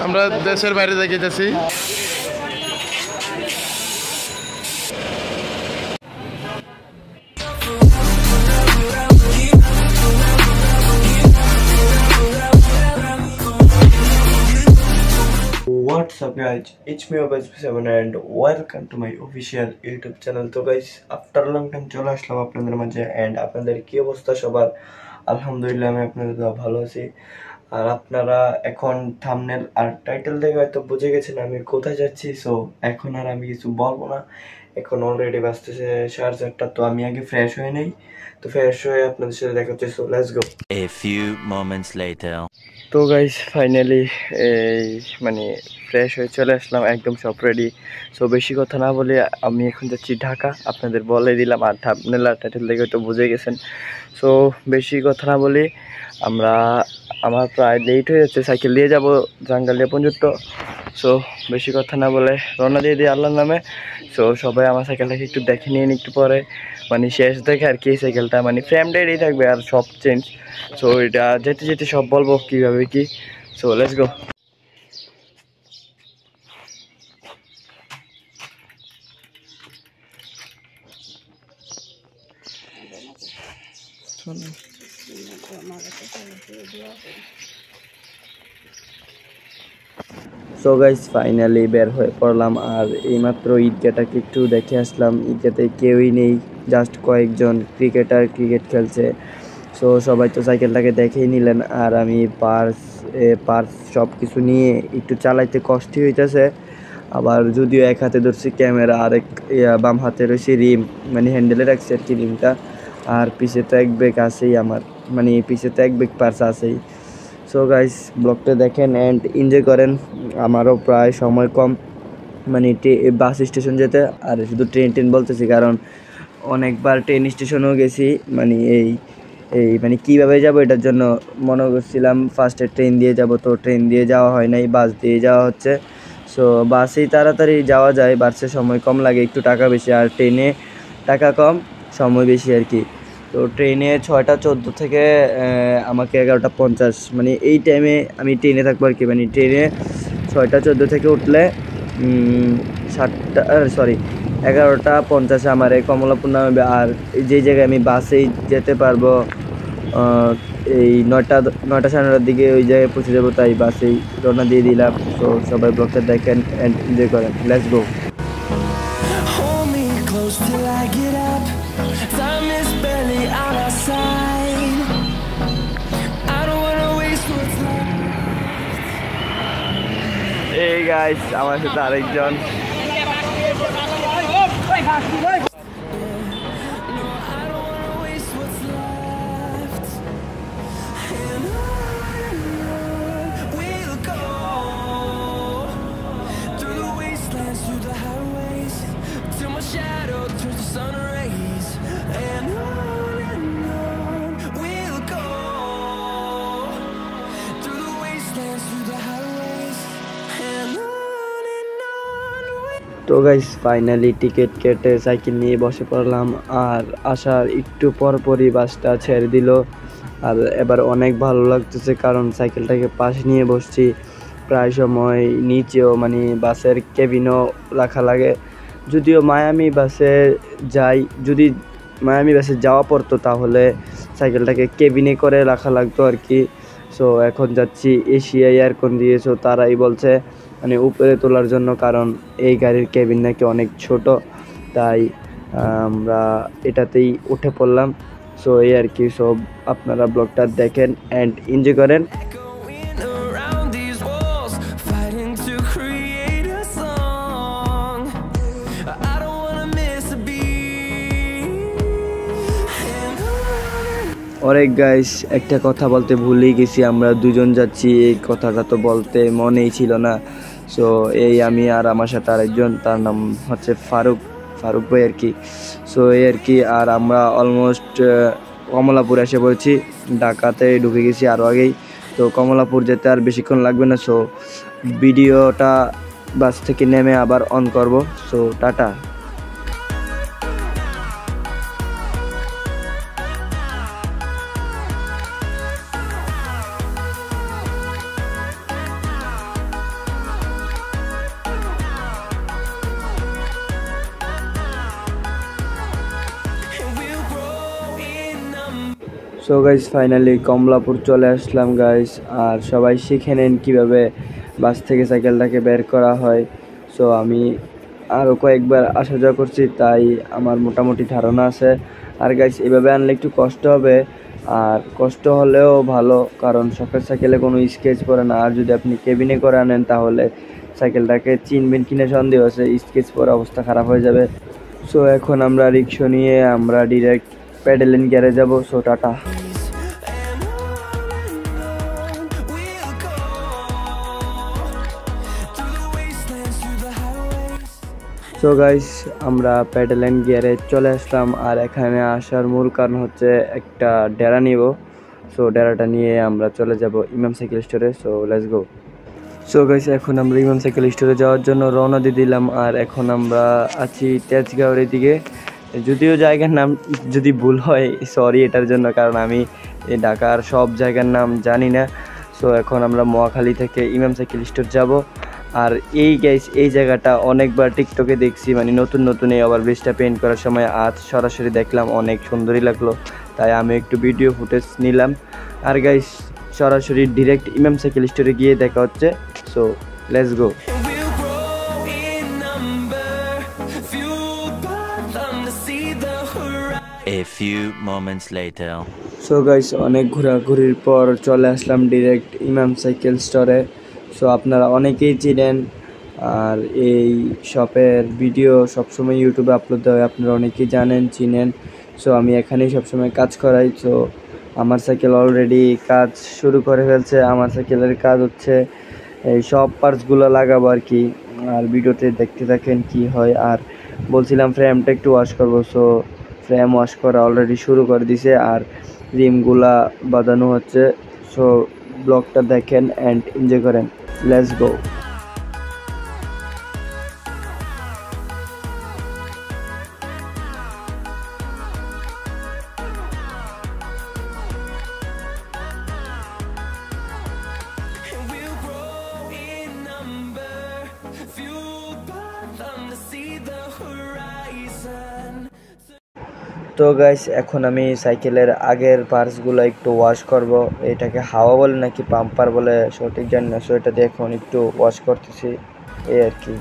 আমরা দেশের বাইরে যাইতেছি। What's up guys, it's me Obas7 and welcome to my official YouTube channel. তো guys, after long time চলে আসলাম আপনাদের মাঝে and আপনাদের কি অবস্থা সবার? আলহামদুলিল্লাহ আমি আপনাদের ভালো আছি। আর আপনারা এখন থাম্বনেল আর টাইটেল দেখে হয়তো বুঝে গেছেন আমি কোথায় যাচ্ছি। সো এখন আর আমি কিছু বলবো না, এখন অলরেডি বাজতেছে 4:30। তো আমি আগে ফ্রেশ হয়ে নেই, তো ফ্রেশ হয়ে আপনাদের সাথে দেখা হচ্ছে। So let's go. A few moments later. তো গাইস ফাইনালি মানে ফ্রেশ হয়ে চলে আসলাম, একদম সব রেডি। সো বেশি কথা না বলে আমি এখন যাচ্ছি ঢাকা, আপনাদের বলে দিলাম। আর থাম্বনেল আর টাইটেল দেখে হয়তো বুঝে গেছেন। সো বেশি কথা না বলে আমার প্রায় লেট হয়ে যাচ্ছে, সাইকেল দিয়ে যাব জাঙ্গালিয়া পর্যন্ত। সো বেশি কথা না বলে রওনা দিয়ে দিই আল্লাহর নামে। সো সবাই আমার সাইকেলটাকে একটু দেখে নিন একটু পরে, মানে শেষ দেখে আর কি। সাইকেলটা মানে ফ্রেম রেডি থাকবে আর সব চেঞ্জ। সো এটা যেতে যেতে সব বলবো কীভাবে কি। So let's go. So guys finally বের হয়ে পড়লাম। আর এইমাত্র ঈদগাহটাকে একটু দেখে আসলাম। ঈদগাহতে কেউই নেই, জাস্ট কয়েকজন ক্রিকেটার ক্রিকেট খেলছে। সো সবাই তো সাইকেলটাকে দেখেই নিলেন। আর আমি পার্স সব কিছু নিয়ে একটু চালাইতে কষ্টই হইতেছে। আবার যদিও এক হাতে ধরছি ক্যামেরা, আরেক বাম হাতে রয়েছে রিম, মানে হ্যান্ডেলে রাখছি আর কি রিমটা। আর পিছে তো এক ব্যাগ আছেই আমার, মানে পিছে তো এক ব্যাগ পার্স আছেই। সো গাইস ব্লগটা দেখেন অ্যান্ড এনজয় করেন। আমারও প্রায় সময় কম, মানে বাস স্টেশন যেতে। আর শুধু ট্রেন বলতেছি কারণ অনেকবার ট্রেন স্টেশনেও গেছি। মানে এই মানে কীভাবে যাব এটার জন্য মনে করছিলাম ফার্স্টে ট্রেন দিয়ে যাব, তো ট্রেন দিয়ে যাওয়া হয় নাই, বাস দিয়ে যাওয়া হচ্ছে। সো বাসেই তাড়াতাড়ি যাওয়া যায়, বাসে সময় কম লাগে, একটু টাকা বেশি। আর ট্রেনে টাকা কম, সময় বেশি আর কি। তো ট্রেনে 6:14 থেকে আমাকে 11:50, মানে এই টাইমে আমি ট্রেনে থাকবো আর কি। মানে ট্রেনে 6:14 থেকে উঠলে 11:50 আমার এই কমলাপুর নামবে। আর যেই জায়গায় আমি বাসেই যেতে পারবো এই 9টা 9:30 দিকে ওই জায়গায় পৌঁছে যাবো, তাই বাসেই রওনা দিয়ে দিলাম। তো সবাই ব্লগটা দেখেন অ্যান্ড এনজয় করেন। Let's go. এই গাইস আমার সাথে আরেকজন। তো গাইস ফাইনালি টিকিট কেটে সাইকেল নিয়ে বসে পড়লাম। আর আসার একটু পরপরই বাসটা ছেড়ে দিল। আর এবার অনেক ভালো লাগতেছে কারণ সাইকেলটাকে পাশে নিয়ে বসছি। প্রায় সময় নিচেও মানে বাসের কেবিনও রাখা লাগে। যদিও মায়ামি বাসে যদি মায়ামি বাসে যাওয়া পড়তো তাহলে সাইকেলটাকে কেবিনে করে রাখা লাগতো আর কি। সো এখন যাচ্ছি এশিয়া এয়ারকন দিয়ে। সো তারাই বলছে মানে উপরে তোলার জন্য, কারণ এই গাড়ির কেবিন নাকি অনেক ছোট, তাই আমরা এটাতেই উঠে পড়লাম। সো এই আর কি। সব আপনারা ব্লগটা দেখেন অ্যান্ড এনজয় করেন। অনেক গাইস একটা কথা বলতে ভুলেই গেছি, আমরা দুজন যাচ্ছি, এই কথাটা তো বলতে মনেই ছিল না। সো এই আমি আর আমার সাথে আরেকজন, তার নাম হচ্ছে ফারুক ভাই আর কি। সো এই আর কি। আর আমরা অলমোস্ট কমলাপুর এসে পড়েছি, ঢাকাতে ঢুকে গেছি আরও আগেই। তো কমলাপুর যেতে আর বেশিক্ষণ লাগবে না। সো ভিডিওটা বাস থেকে নেমে আবার অন করব। So tata. So guys finally Kamalapur চলে আসলাম গাইস, আর সবাই শিখে নেন কীভাবে বাস থেকে সাইকেলটাকে বের করা হয়। সো আমি আরও কয়েকবার আসা যাওয়া করছি, তাই আমার মোটামুটি ধারণা আছে। আর গাইস এভাবে আনলে একটু কষ্ট হবে, আর কষ্ট হলেও ভালো, কারণ শখের সাইকেলে কোনো স্কেচ পড়ে না। আর যদি আপনি কেবিনে করে আনেন তাহলে সাইকেলটাকে চিনবেন কিনা সন্দেহ আছে, স্কেচ পরে অবস্থা খারাপ হয়ে যাবে। সো এখন আমরা রিক্সা নিয়ে আমরা ডিরেক্ট প্যাডেলিং গিয়ারে যাব। So tata. সো গাইস আমরা প্যাডেলিং গিয়ারে চলে আসলাম, আর এখানে আসার মূল কারণ হচ্ছে একটা ডেরা নিব। সো ডেরাটা নিয়ে আমরা চলে যাব ইমাম সাইকেল স্টোরে। So let's go. So guys এখন আমরা ইমাম সাইকেল স্টোরে যাওয়ার জন্য রওনা দিয়ে দিলাম, আর এখন আমরা আছি তেজগাঁওয়ের এদিকে। যদিও জায়গার নাম যদি ভুল হয় সরি এটার জন্য, কারণ আমি এই ঢাকার সব জায়গার নাম জানি না। সো এখন আমরা মহাখালী থেকে ইমাম সাইকেল স্টোর যাব। আর এই গাইস এই জায়গাটা অনেকবার টিকটকে দেখছি, মানে নতুন এই ওভারব্রিজটা পেইন্ট করার সময় আজ সরাসরি দেখলাম, অনেক সুন্দরই লাগলো, তাই আমি একটু ভিডিও ফুটেজ নিলাম। আর গাইস সরাসরি ডিরেক্ট ইমাম সাইকেল স্টোরে গিয়ে দেখা হচ্ছে। So let's go. A few moments later. So guys অনেক ঘোরাঘুরির পর চলে আসলাম ডিরেক্ট ইমাম সাইকেল স্টোরে। সো আপনারা অনেকেই চিনেন, আর এই শপের ভিডিও সবসময় ইউটিউবে আপলোড দেওয়া হয়, আপনারা অনেকেই জানেন চিনেন। সো আমি এখানেই সবসময় কাজ করাই। সো আমার সাইকেল অলরেডি কাজ শুরু করে ফেলছে। আমার সাইকেলের কাজ হচ্ছে এই সব পার্টসগুলো লাগাবো আর কি, আর ভিডিওতে দেখতে থাকেন কি হয়। আর বলছিলাম ফ্রেমটা একটু ওয়াশ করবো। সো ফ্রেম ওয়াশ করা অলরেডি শুরু করে দিছে, আর রিমগুলা বাঁধানো হচ্ছে। সো ব্লগটা দেখেন অ্যান্ড এনজয় করেন। Let's go. তো গাইস এখন আমি সাইকেলের আগের পার্টসগুলো একটু ওয়াশ করব। এটাকে হাওয়া বলে নাকি পাম্পার বলে সঠিক জানি না। সো এটা দিয়ে এখন একটু ওয়াশ করতেছি, এই আর কি।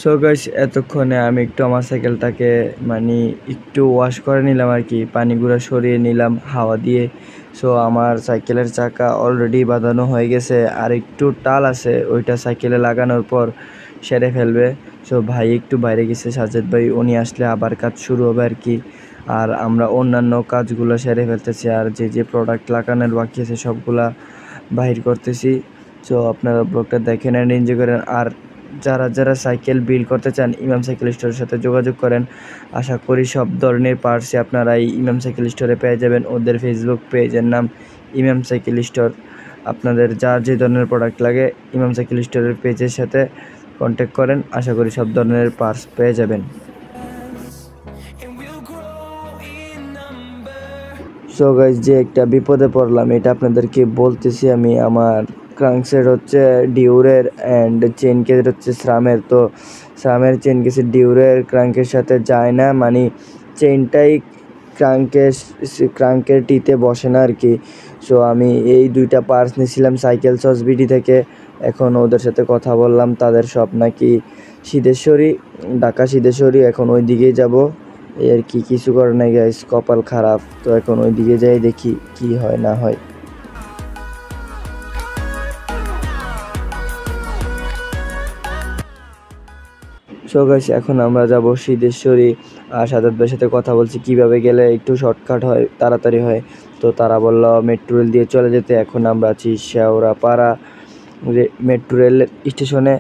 সো গাইস এতক্ষণে আমি একটু আমার সাইকেলটাকে মানে একটু ওয়াশ করে নিলাম আর কি, পানিগুলো সরিয়ে নিলাম হাওয়া দিয়ে। সো আমার সাইকেলের চাকা অলরেডি বাঁধানো হয়ে গেছে, আর একটু টাল আছে, ওইটা সাইকেলে লাগানোর পর সেরে ফেলবে। সো ভাই একটু বাইরে গেছে, সাজেদ ভাই, উনি আসলে আবার কাজ শুরু হবে আর কি। আর আমরা অন্যান্য কাজগুলো সেরে ফেলতেছি, আর যে প্রোডাক্ট লাগানোর বাকি আছে সবগুলা বাহির করতেছি। সো আপনারা ব্লগটা দেখেন অ্যান্ড এনজয় করেন। আর যারা সাইকেল বিল্ড করতে চান ইমাম সাইকেল স্টোরের সাথে যোগাযোগ করেন। আশা করি সব ধরনের পার্টসই আপনারা এই ইমাম সাইকেল স্টোরে পেয়ে যাবেন। ওদের ফেসবুক পেজের নাম ইমাম সাইকেল স্টোর। আপনাদের যার যে ধরনের প্রোডাক্ট লাগে ইমাম সাইকেল স্টোরের পেজের সাথে কন্ট্যাক্ট করেন, আশা করি সব ধরনের পার্টস পেয়ে যাবেন। সো গাইস যে একটা বিপদে পড়লাম এটা আপনাদেরকে বলতেছি আমি। আমার ক্রাঙ্কসেট হচ্ছে ডিউরের অ্যান্ড চেন কেস হচ্ছে শ্রামের। তো শ্রামের চেন কেসের ডিউরের ক্রাঙ্কের সাথে যায় না, মানে চেনটাই ক্রাঙ্কের টিতে বসে না আর কি। সো আমি এই দুইটা পার্টস নিয়েছিলাম সাইকেল সসবিডি থেকে। এখন ওদের সাথে কথা বললাম, তাদের সব নাকি সিদ্ধেশ্বরী, ঢাকা সিদ্ধেশ্বরী। এখন ওই দিকেই যাব, এই আর কি, কিছু করে নাই গাইস, কপাল খারাপ। তো এখন ওই দিকে যাই, দেখি কি হয় না হয়। সো গাইস এখন আমরা যাব সিদ্ধেশ্বরী। আর সাজাদ ভাইয়ের সাথে কথা বলছি কিভাবে গেলে একটু শর্টকাট হয়, তাড়াতাড়ি হয়। তো তারা বলল মেট্রো রেল দিয়ে চলে যেতে। এখন আমরা আছি শেওড়াপাড়া মেট্রো রেল স্টেশনে।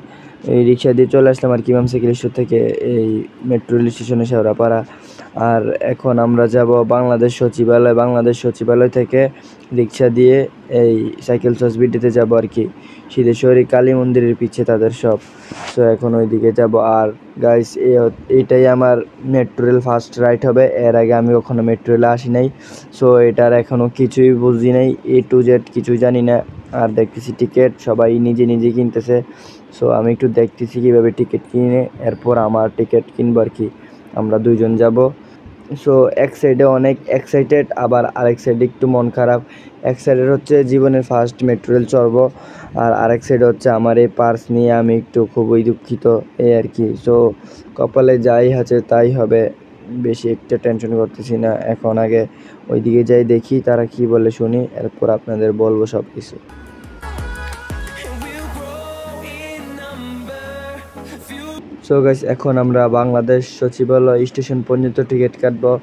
এই রিক্সা দিয়ে চলে আসলাম আর কি ইমাম সাইকেল স্টোর থেকে এই মেট্রো রেল স্টেশনে শেওড়াপাড়া। আর এখন আমরা যাব বাংলাদেশ সচিবালয় থেকে রিক্সা দিয়ে এই সাইকেল হসপিটালে যাব আর কি, সিদ্ধেশ্বরী কালী মন্দিরের পিছে তাদের সব। সো এখন ওইদিকে যাব। আর গাইস এইটাই আমার মেট্রো রেল ফার্স্ট রাইড হবে, এর আগে আমি কখনো মেট্রো রেলে আসি নাই। সো এটার এখনও কিছুই বুঝি নাই, A to Z কিছুই জানি না। আর দেখতেছি টিকিট সবাই নিজে নিজে কিনতেছে। সো আমি একটু দেখতেছি কীভাবে টিকিট কিনে, এরপর আমার টিকিট কিনবো আর কি। আমরা দুইজন যাব। সো এক সাইডে অনেক এক্সাইটেড, আবার আরেক সাইডে একটু মন খারাপ। এক সাইডের হচ্ছে জীবনের ফার্স্ট মেট্রো রেল চড়ব, আর আরেক সাইডে হচ্ছে আমার এই পার্স নিয়ে আমি একটু খুবই দুঃখিত এই আর কি। সো কপালে যাই আছে তাই হবে, বেশি একটা টেনশন করতেছি না এখন। আগে ওইদিকে যাই, দেখি তারা কি বলে শুনি, এরপর আপনাদের বলবো সব কিছু। সো গাইস, এখন আমরা বাংলাদেশ সচিবালয় স্টেশন পর্যন্ত টিকিট কাটবো।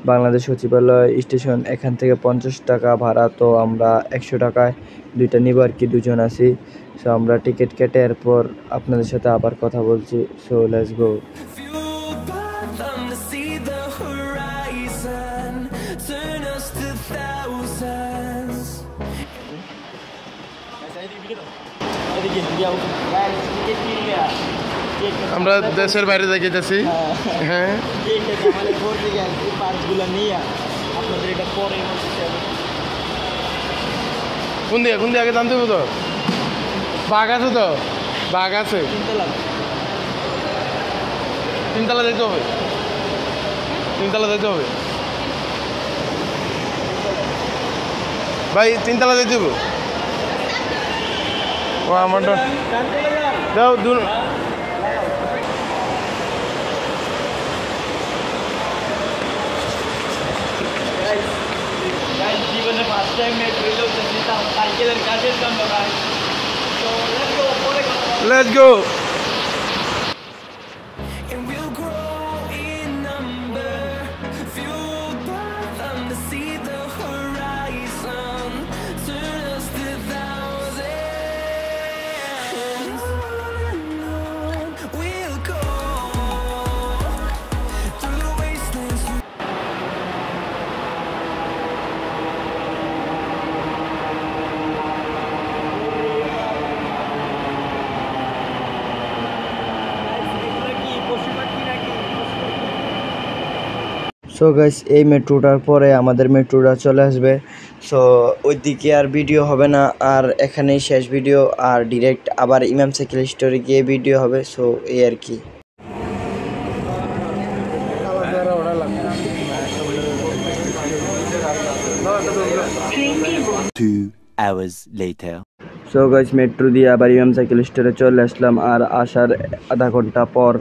বাংলাদেশ সচিবালয় স্টেশন এখান থেকে 50 টাকা ভাড়া, তো আমরা 100 টাকায় দুইটা নিব আর কি, দুজন আছি। সো আমরা টিকিট কেটে এরপর আপনাদের সাথে আবার কথা বলছি। So let's go. আমরা দেশের বাইরে থেকে যাচ্ছি। হ্যাঁ, কোন দিকে আগে জানতে হবে তো? বাঘ আছে তো, বাঘ আছে। তিনতলা যেতে হবে, তিনতলা যেতে হবে ভাই, তিনতলা যেতে হবে। ও আমার দাও দূর। জীবনে ফার্স্ট টাইম মেট্রো রেল উঠেছি, তাও সাইকেলের কাজের জন্য ভাই। তো লেটস গো। সো গাইস, এই মেট্রোটার পরে আমাদের মেট্রোটা চলে আসবে। সো ওইদিকে আর ভিডিও হবে না, আর এখানেই শেষ ভিডিও। আর ডিরেক্ট আবার ইমাম সাইকেল স্টোরে গিয়ে ভিডিও হবে। সো এই আর কি। Two hours later. So guys, metro দিয়ে আবার ইমাম সাইকেল স্টোরে চলে আসলাম। আর আসার আধা ঘন্টা পর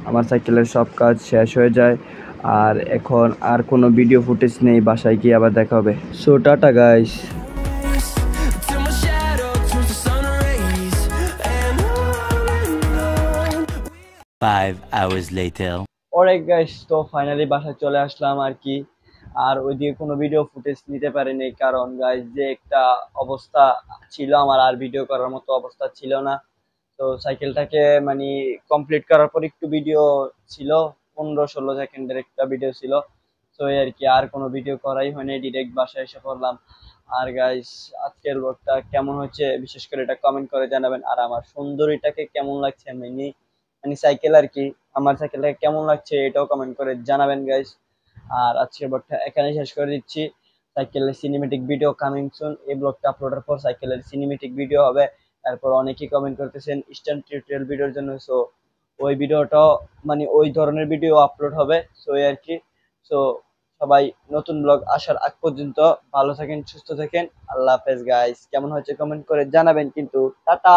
আমার সাইকেলের সব কাজ শেষ হয়ে যায়। আর এখন আর কোনো ভিডিও ফুটেজ নেই, বাসায় গিয়ে আবার দেখা হবে। So tata guys. 5 hours later. Alright guys, তো ফাইনালি বাসায় চলে আসলাম আর কি। আর ওইদিকে কোনো ভিডিও ফুটেজ নিতে পারিনি, কারণ গাইস যে একটা অবস্থা ছিল আমার, আর ভিডিও করার মতো অবস্থা ছিল না। তো সাইকেলটাকে মানে কমপ্লিট করার পর একটু ভিডিও ছিল, 15-16 সেকেন্ডের একটা ভিডিও ছিল। তো এই আর কি, আর কোনো ভিডিও করাই হয়নি, ডিরেক্ট বাসায় এসে পড়লাম। আর গাইস, আজকের ব্লগটা কেমন হচ্ছে বিশেষ করে এটা কমেন্ট করে জানাবেন। আর আমার সুন্দরীটাকে কেমন লাগছে, মানে সাইকেল আর কি, আমার সাইকেলটাকে কেমন লাগছে এটাও কমেন্ট করে জানাবেন গাইস। আর আজকের ব্লগটা এখানেই শেষ করে দিচ্ছি। সাইকেলের সিনেমেটিক ভিডিও কামিং সুন। এই ব্লগটা আপলোডের পর সাইকেলের সিনেমেটিক ভিডিও হবে। তারপর অনেকেই কমেন্ট করতেছেন ইনস্ট্যান্ট টিউটোরিয়াল ভিডিওর জন্য। সো ওই ভিডিওটাও মানে ওই ধরনের ভিডিও আপলোড হবে। সো এই আর কি। সো সবাই নতুন ব্লগ আসার আগ পর্যন্ত ভালো থাকেন, সুস্থ থাকেন। আল্লাহ হাফেজ গাইস। কেমন হচ্ছে কমেন্ট করে জানাবেন কিন্তু। টাটা।